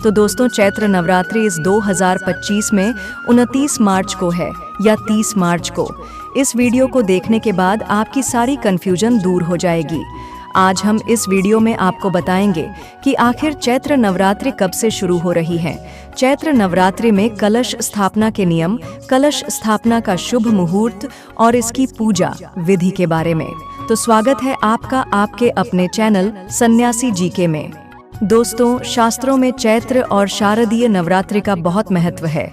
तो दोस्तों चैत्र नवरात्रि इस 2025 में 29 मार्च को है या 30 मार्च को। इस वीडियो को देखने के बाद आपकी सारी कंफ्यूजन दूर हो जाएगी। आज हम इस वीडियो में आपको बताएंगे कि आखिर चैत्र नवरात्रि कब से शुरू हो रही है। चैत्र नवरात्रि में कलश स्थापना के नियम, कलश स्थापना का शुभ मुहूर्त और इसकी पूजा विधि के बारे में। तो स्वागत है आपका आपके अपने चैनल सन्यासी जीके में। दोस्तों, शास्त्रों में चैत्र और शारदीय नवरात्रि का बहुत महत्व है।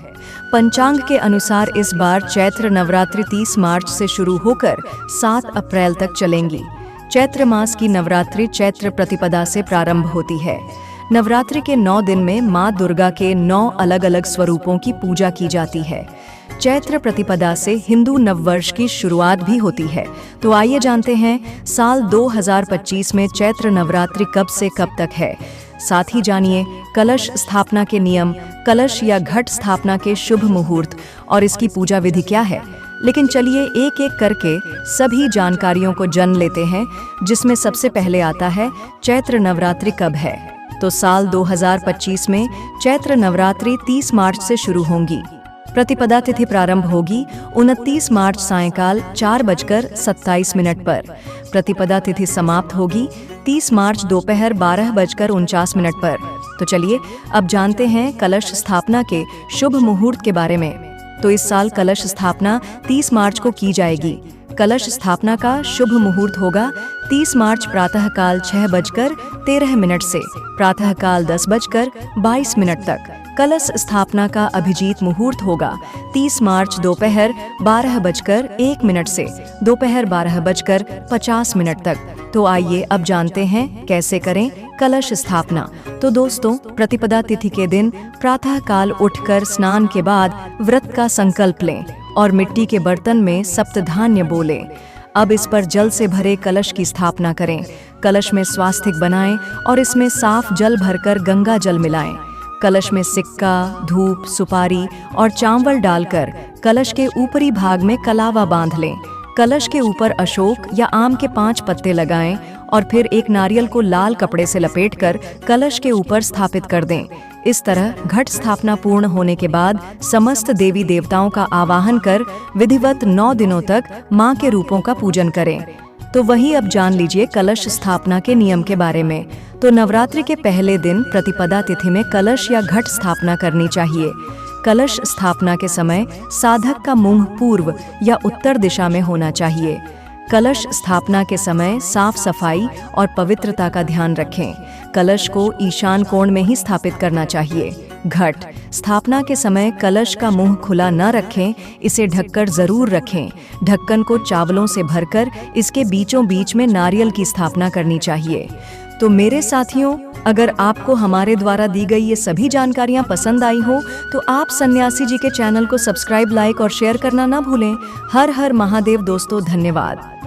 पंचांग के अनुसार इस बार चैत्र नवरात्रि 30 मार्च से शुरू होकर 7 अप्रैल तक चलेंगी। चैत्र मास की नवरात्रि चैत्र प्रतिपदा से प्रारंभ होती है। नवरात्रि के 9 दिन में माँ दुर्गा के 9 अलग अलग स्वरूपों की पूजा की जाती है। चैत्र प्रतिपदा से हिंदू नववर्ष की शुरुआत भी होती है। तो आइए जानते हैं साल 2025 में चैत्र नवरात्रि कब से कब तक है। साथ ही जानिए कलश स्थापना के नियम, कलश या घट स्थापना के शुभ मुहूर्त और इसकी पूजा विधि क्या है। लेकिन चलिए एक एक करके सभी जानकारियों को जान लेते हैं, जिसमें सबसे पहले आता है चैत्र नवरात्रि कब है। तो साल 2025 में चैत्र नवरात्रि 30 मार्च से शुरू होंगी। प्रतिपदा तिथि प्रारंभ होगी 29 मार्च सायंकाल 4:27 पर। प्रतिपदा तिथि समाप्त होगी 30 मार्च दोपहर 12:49 पर। तो चलिए अब जानते हैं कलश स्थापना के शुभ मुहूर्त के बारे में। तो इस साल कलश स्थापना 30 मार्च को की जाएगी। कलश स्थापना का शुभ मुहूर्त होगा 30 मार्च प्रातःकाल 6:13 से प्रातःकाल 10:22 तक। कलश स्थापना का अभिजीत मुहूर्त होगा 30 मार्च दोपहर 12:01 से दोपहर 12:50 तक। तो आइए अब जानते हैं कैसे करें कलश स्थापना। तो दोस्तों, प्रतिपदा तिथि के दिन प्रातःकाल उठकर स्नान के बाद व्रत का संकल्प लें और मिट्टी के बर्तन में सप्तधान्य बोलें। अब इस पर जल से भरे कलश की स्थापना करें। कलश में स्वास्तिक बनाएं और इसमें साफ जल भरकर गंगा जल मिलाएं। कलश में सिक्का, धूप, सुपारी और चावल डालकर कलश के ऊपरी भाग में कलावा बांध लें। कलश के ऊपर अशोक या आम के 5 पत्ते लगाएं और फिर एक नारियल को लाल कपड़े से लपेटकर कलश के ऊपर स्थापित कर दें। इस तरह घट स्थापना पूर्ण होने के बाद समस्त देवी देवताओं का आवाहन कर विधिवत 9 दिनों तक मां के रूपों का पूजन करें। तो वही अब जान लीजिए कलश स्थापना के नियम के बारे में। तो नवरात्रि के पहले दिन प्रतिपदा तिथि में कलश या घट स्थापना करनी चाहिए। कलश स्थापना के समय साधक का मुंह पूर्व या उत्तर दिशा में होना चाहिए। कलश स्थापना के समय साफ सफाई और पवित्रता का ध्यान रखें। कलश को ईशान कोण में ही स्थापित करना चाहिए। घट स्थापना के समय कलश का मुंह खुला न रखें, इसे ढककर जरूर रखें। ढक्कन को चावलों से भरकर इसके बीचों बीच में नारियल की स्थापना करनी चाहिए। तो मेरे साथियों, अगर आपको हमारे द्वारा दी गई ये सभी जानकारियां पसंद आई हो तो आप सन्यासी जी के चैनल को सब्सक्राइब, लाइक और शेयर करना ना भूलें। हर हर महादेव दोस्तों, धन्यवाद।